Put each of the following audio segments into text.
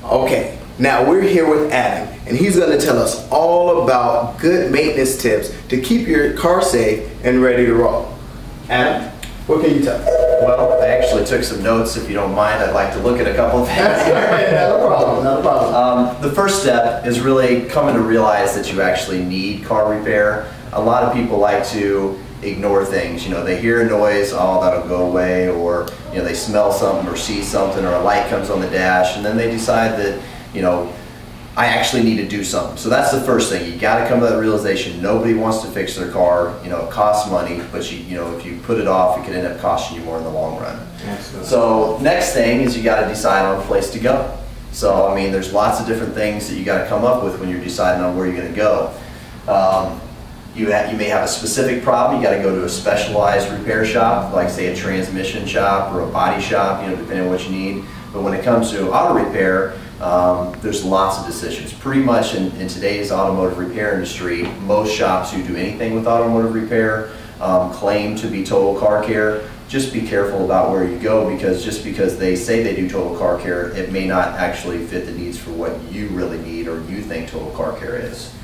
Okay, now we're here with Adam, and he's going to tell us all about good maintenance tips to keep your car safe and ready to roll. Adam, what can you tell us? Well, I actually took some notes. If you don't mind, I'd like to look at a couple of things. Not a problem, not a problem. The first step is really coming to realize that you actually need car repair. A lot of people like to ignore things. You know, they hear a noise, oh, that'll go away, or you know, they smell something or see something, or a light comes on the dash, and then they decide that, you know, I actually need to do something. So that's the first thing. You got to come to that realization. Nobody wants to fix their car. You know, it costs money, but you know, if you put it off, it could end up costing you more in the long run. Absolutely. So next thing is you got to decide on a place to go. So I mean, there's lots of different things that you got to come up with when you're deciding on where you're going to go. You may have a specific problem. You got to go to a specialized repair shop, like say a transmission shop or a body shop, you know, depending on what you need. But when it comes to auto repair, there's lots of decisions. Pretty much in today's automotive repair industry, most shops who do anything with automotive repair claim to be total car care. Just be careful about where you go, because just because they say they do total car care, it may not actually fit the needs for what you really need or you think total car care is.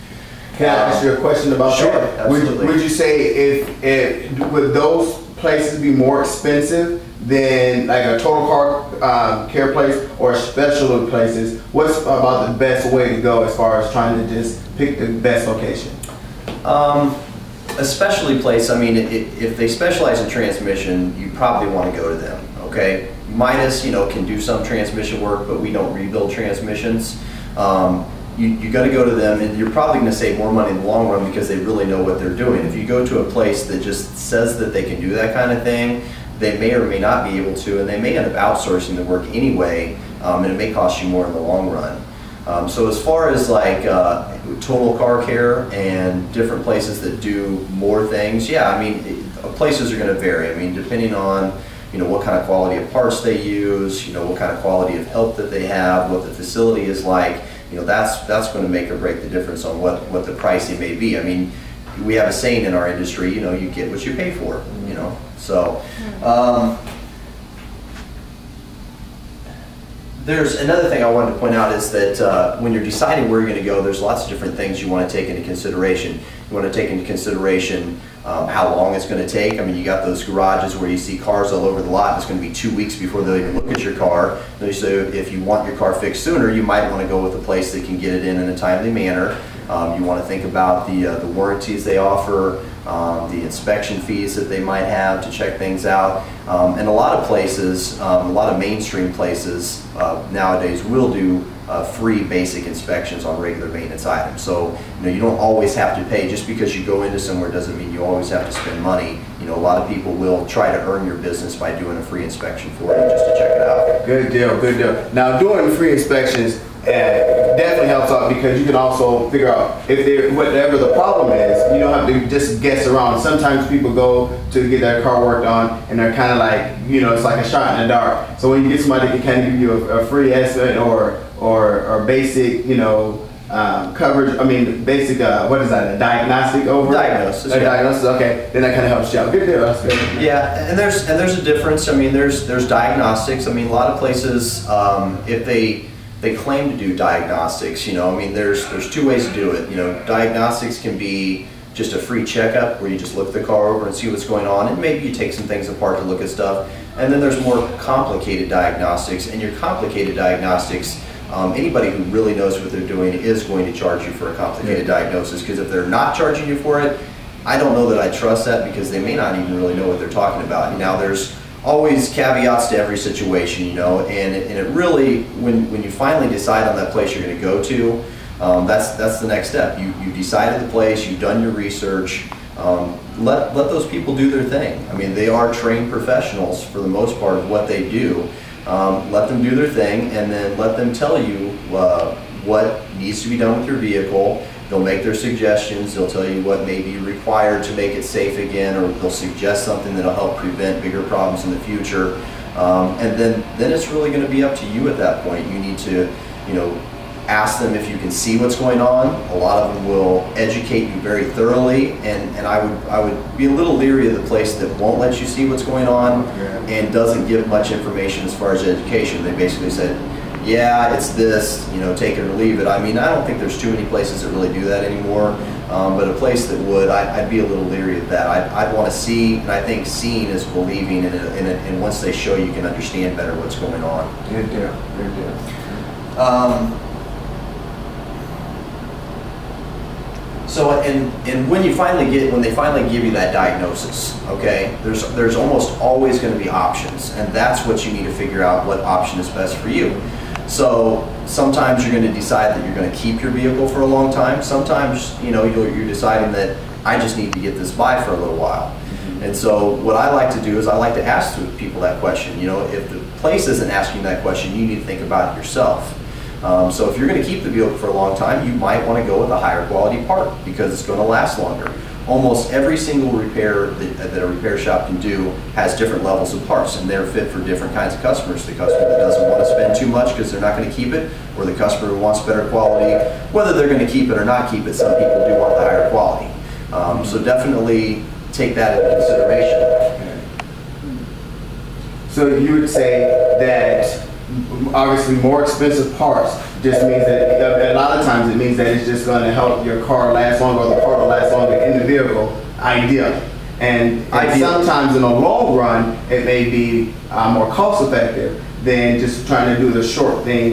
Can I ask you a question about sure, that? Absolutely. Would you say would those places be more expensive than like a total car care place or special places? What's about the best way to go as far as trying to just pick the best location? A specialty place, I mean, if they specialize in transmission, you probably want to go to them, okay? Midas, you know, can do some transmission work, but we don't rebuild transmissions. You got to go to them, and you're probably going to save more money in the long run because they really know what they're doing. If you go to a place that just says that they can do that kind of thing, they may or may not be able to, and they may end up outsourcing the work anyway, and it may cost you more in the long run. So as far as like total car care and different places that do more things, yeah, I mean, places are going to vary. I mean, depending on, you know, what kind of quality of parts they use, you know, what kind of quality of help that they have, what the facility is like. You know, that's going to make or break the difference on what the pricing may be. I mean, we have a saying in our industry, you know, you get what you pay for, you know. So there's another thing I wanted to point out is that when you're deciding where you're going to go, there's lots of different things you want to take into consideration. You want to take into consideration how long it's going to take. I mean, you got those garages where you see cars all over the lot. It's going to be 2 weeks before they'll even look at your car. So if you want your car fixed sooner, you might want to go with a place that can get it in a timely manner. You want to think about the warranties they offer, the inspection fees that they might have to check things out. And a lot of places, a lot of mainstream places nowadays will do free basic inspections on regular maintenance items. So you know, you don't always have to pay. Just because you go into somewhere doesn't mean you always have to spend money. You know, a lot of people will try to earn your business by doing a free inspection for you just to check it out. Good deal, good deal. Now, doing free inspections definitely helps out, because you can also figure out if whatever the problem is. You don't have to just guess around. Sometimes people go to get their car worked on and they're kind of like, you know, it's like a shot in the dark. So when you get somebody that can kind of give you a free estimate or basic, you know, coverage, I mean, basic, what is that, a diagnostic over? Diagnosis. A diagnosis, okay. Then that kind of helps you out. Good deal. That's good. Yeah, and there's a difference. I mean, there's diagnostics. I mean, a lot of places, if they claim to do diagnostics, you know, I mean, there's two ways to do it. You know, diagnostics can be just a free checkup where you just look the car over and see what's going on, and maybe you take some things apart to look at stuff. And then there's more complicated diagnostics, and your complicated diagnostics, anybody who really knows what they're doing is going to charge you for a complicated diagnosis, because if they're not charging you for it, I don't know that I trust that, because they may not even really know what they're talking about. Now, there's always caveats to every situation, you know, and it really, when you finally decide on that place you're going to go to, that's the next step. You decided the place, you've done your research. Let those people do their thing. I mean, they are trained professionals for the most part of what they do. Let them do their thing, and then let them tell you what needs to be done with your vehicle. They'll make their suggestions. They'll tell you what may be required to make it safe again, or they'll suggest something that'll help prevent bigger problems in the future. And then it's really going to be up to you at that point. You need to, you know, ask them if you can see what's going on. A lot of them will educate you very thoroughly, and I would be a little leery of the place that won't let you see what's going on and doesn't give much information as far as education. They basically said, yeah, it's this, you know, take it or leave it. I mean, I don't think there's too many places that really do that anymore, but a place that would, I'd be a little leery of that. I'd want to see, and I think seeing is believing, and once they show you, you can understand better what's going on. Good deal, good deal. So, and when they finally give you that diagnosis, okay, there's almost always going to be options, and that's what you need to figure out, what option is best for you. So sometimes you're going to decide that you're going to keep your vehicle for a long time. Sometimes, you know, you're deciding that I just need to get this by for a little while. And so what I like to do is I like to ask people that question. You know, if the place isn't asking that question, you need to think about it yourself. So if you're going to keep the vehicle for a long time, you might want to go with a higher quality part because it's going to last longer. Almost every single repair that a repair shop can do has different levels of parts, and they're fit for different kinds of customers. The customer that doesn't want to spend too much because they're not going to keep it, or the customer who wants better quality. Whether they're going to keep it or not keep it, some people do want the higher quality. So definitely take that into consideration. So you would say that obviously more expensive parts just means that a lot of times it means that it's just going to help your car last longer, or the part will last longer in the vehicle, ideally. And sometimes in the long run, it may be more cost effective than just trying to do the short thing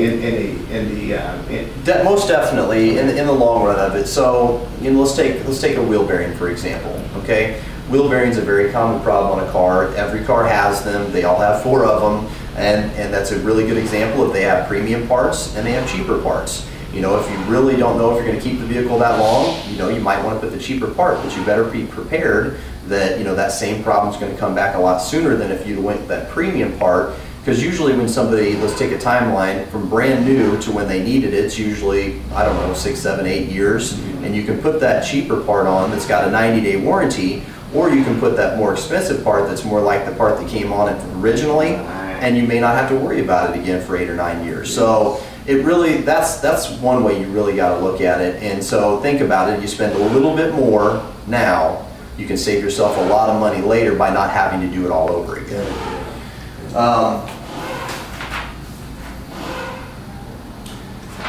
Most definitely in the long run of it. So, you know, let's take a wheel bearing for example. Okay, wheel bearings are a very common problem on a car. Every car has them. They all have 4 of them. And that's a really good example if they have premium parts and they have cheaper parts. You know, if you really don't know if you're going to keep the vehicle that long, you know, you might want to put the cheaper part, but you better be prepared that, you know, that same problem is going to come back a lot sooner than if you went with that premium part. Because usually when somebody, let's take a timeline from brand new to when they needed it, it's usually, I don't know, 6, 7, 8 years. And you can put that cheaper part on that's got a 90-day warranty, or you can put that more expensive part that's more like the part that came on it originally, and you may not have to worry about it again for 8 or 9 years. So it really, that's one way you really got to look at it. And so think about it, you spend a little bit more now, you can save yourself a lot of money later by not having to do it all over again.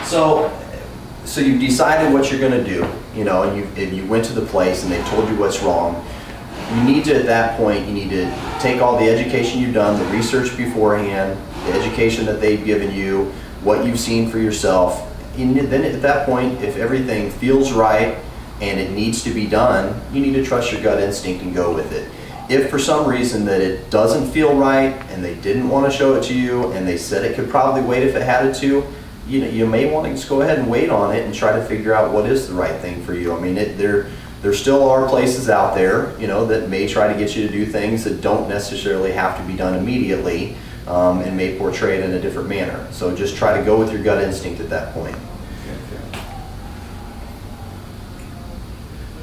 So you've decided what you're going to do, you know, and you went to the place and they told you what's wrong. You need to, at that point, you need to take all the education you've done, the research beforehand, the education that they've given you, what you've seen for yourself. And then at that point, if everything feels right and it needs to be done, you need to trust your gut instinct and go with it. If for some reason that it doesn't feel right and they didn't want to show it to you and they said it could probably wait if it had it to, you know, you may want to just go ahead and wait on it and try to figure out what is the right thing for you. I mean, there still are places out there, you know, that may try to get you to do things that don't necessarily have to be done immediately, and may portray it in a different manner. So just try to go with your gut instinct at that point.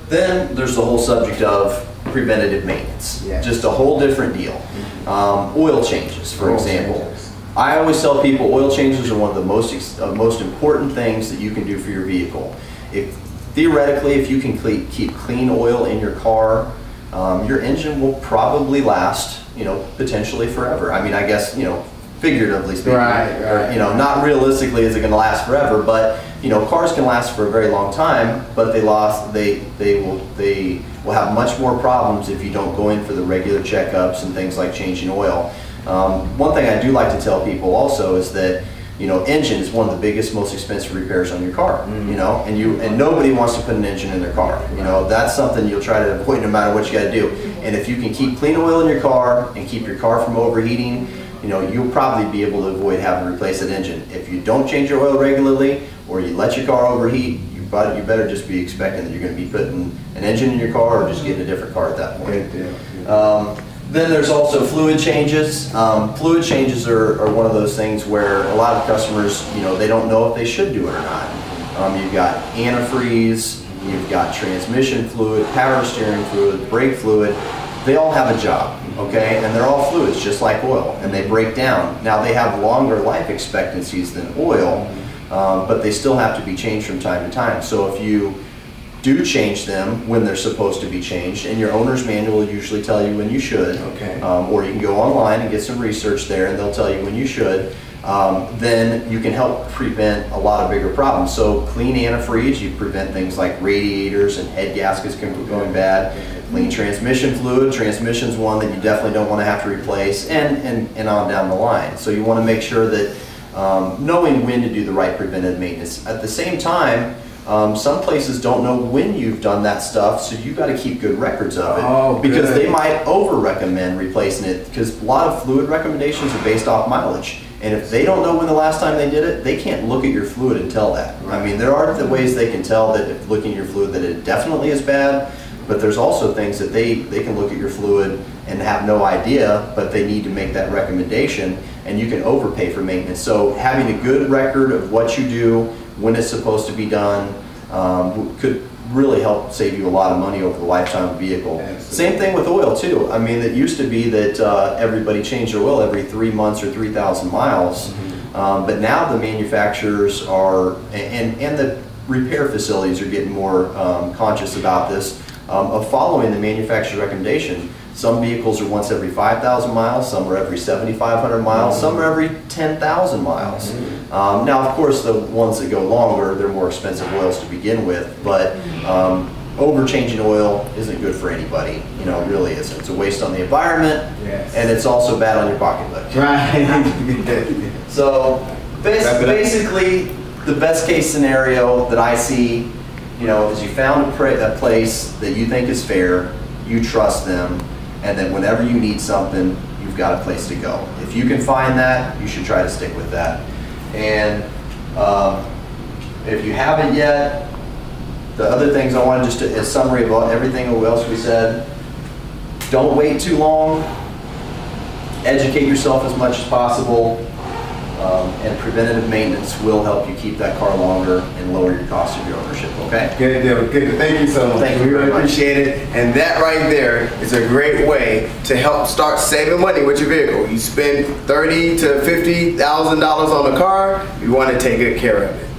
Then there's the whole subject of preventative maintenance. Yes. Just a whole different deal. Oil changes, for example. I always tell people oil changes are one of the most important things that you can do for your vehicle. Theoretically, if you can keep clean oil in your car, your engine will probably last, you know, potentially forever. I mean, I guess, you know, figuratively speaking, or, you know, not realistically is it going to last forever, but, you know, cars can last for a very long time, but they will have much more problems if you don't go in for the regular checkups and things like changing oil. One thing I do like to tell people also is that, you know, engine is one of the biggest, most expensive repairs on your car. You know, and nobody wants to put an engine in their car. You know, that's something you'll try to avoid no matter what you got to do. And if you can keep clean oil in your car and keep your car from overheating, you know, you'll probably be able to avoid having to replace that engine. If you don't change your oil regularly, or you let your car overheat, you better just be expecting that you're going to be putting an engine in your car or just getting a different car at that point. Then there's also fluid changes. Fluid changes are one of those things where a lot of customers, you know, they don't know if they should do it or not. You've got antifreeze, you've got transmission fluid, power steering fluid, brake fluid. They all have a job, okay? And they're all fluids, just like oil, and they break down. Now they have longer life expectancies than oil, but they still have to be changed from time to time. So if you do change them when they're supposed to be changed, and your owner's manual will usually tell you when you should, or you can go online and get some research there and they'll tell you when you should. then you can help prevent a lot of bigger problems. So clean antifreeze, you prevent things like radiators and head gaskets from going bad. Clean transmission fluid, transmission's one that you definitely don't want to have to replace, and on down the line. So you want to make sure that knowing when to do the right preventive maintenance. At the same time, some places don't know when you've done that stuff, so you've got to keep good records of it, because they might over-recommend replacing it, because a lot of fluid recommendations are based off mileage. And if they don't know when the last time they did it, they can't look at your fluid and tell that. I mean, there are the ways they can tell that if looking at your fluid that it definitely is bad, but there's also things that they can look at your fluid and have no idea, but they need to make that recommendation, and you can overpay for maintenance. So having a good record of what you do, when it's supposed to be done, could really help save you a lot of money over the lifetime of the vehicle. Absolutely. Same thing with oil too. I mean, it used to be that everybody changed their oil every 3 months or 3,000 miles, but now the manufacturers are, and the repair facilities are getting more conscious about this, of following the manufacturer's recommendation. Some vehicles are once every 5,000 miles, some are every 7,500 miles, some are every 10,000 miles. Now, of course, the ones that go longer, they're more expensive oils to begin with, but overchanging oil isn't good for anybody. You know, it really isn't. It's a waste on the environment, and it's also bad on your pocketbook. Right. So, basically, the best case scenario that I see, you know, is you found a place that you think is fair, you trust them, and then whenever you need something, you've got a place to go. If you can find that, you should try to stick with that. And if you haven't yet, the other things I wanted just to, a summary about everything else we said, don't wait too long, educate yourself as much as possible, and preventative maintenance will help you keep that car longer and lower your cost of your ownership, okay? Good deal, good. Thank you so much. Thank you. We really appreciate it. And that right there is a great way to help start saving money with your vehicle. You spend $30,000 to $50,000 on a car, you want to take good care of it.